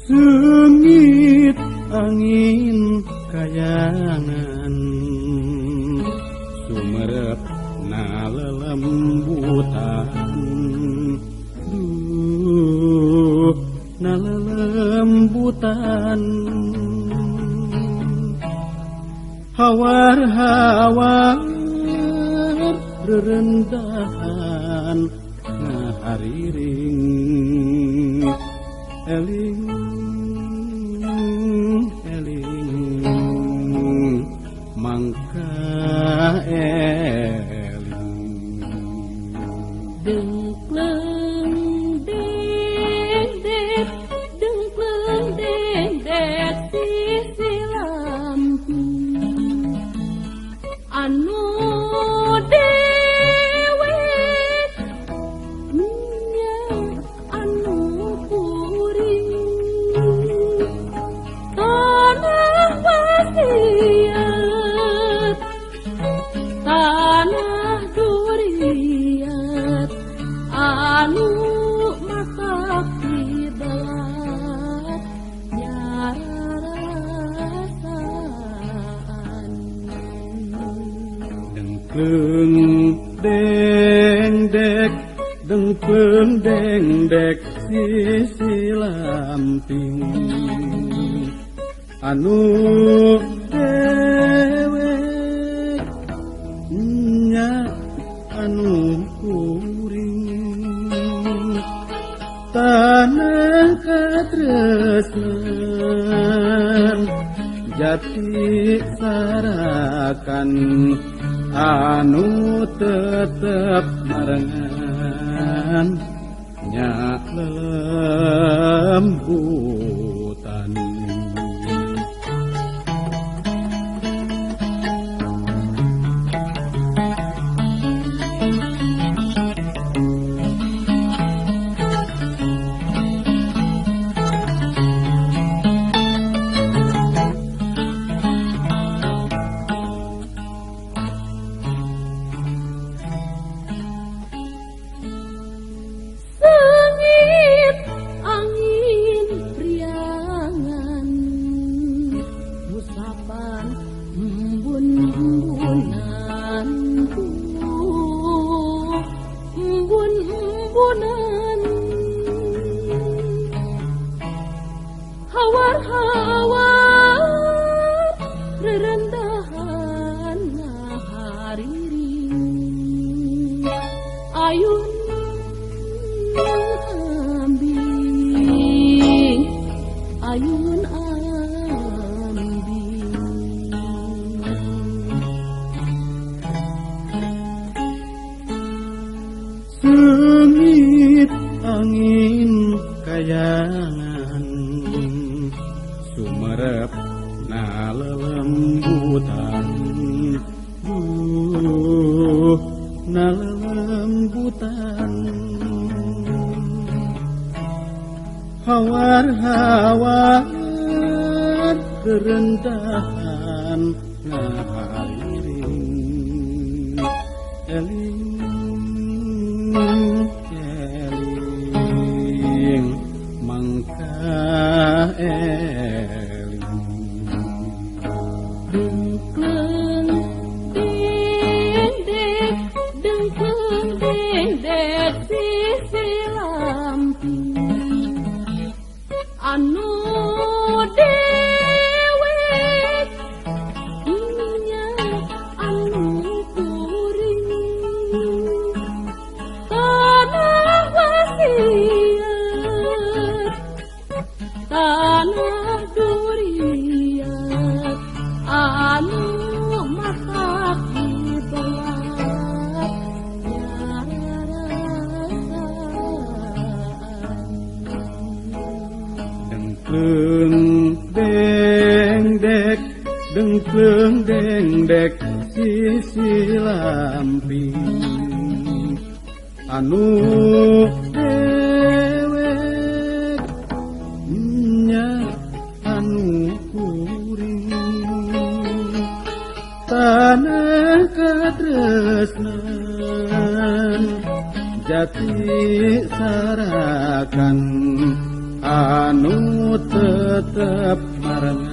Sengit angin kayangan sumerep na lelembutan na lelembutan hawar-hawar rerendahan ngahariring eling mangka eling dengkleng dek dengkleng dek sisi lampu anu dewe nya anu kuring tanah wasiat tanah duriat anu masak kibat nyarasaan dengkleng dengdek sisi lamping anu dewe nya anu kuring tanah katresnan jati sarakan anu tetep marengan nya lembutan hawar-hawar rerendahan ngahariring ayun ambing ayun ambing sengit angin kayangan sumerep na lelembutan na lelembutan hawar-hawar kerendahan ngaliring eling mangka eling Dengkeng dendek dengkeng dendek sisi lampi anu dewek nya anu kuring tanah wasiat tanah duriat anu matak dibelah dengkleng dengdek sisi lampi anu dewek nya anu kuring tanah katresnan jati sarakan anu tetep marana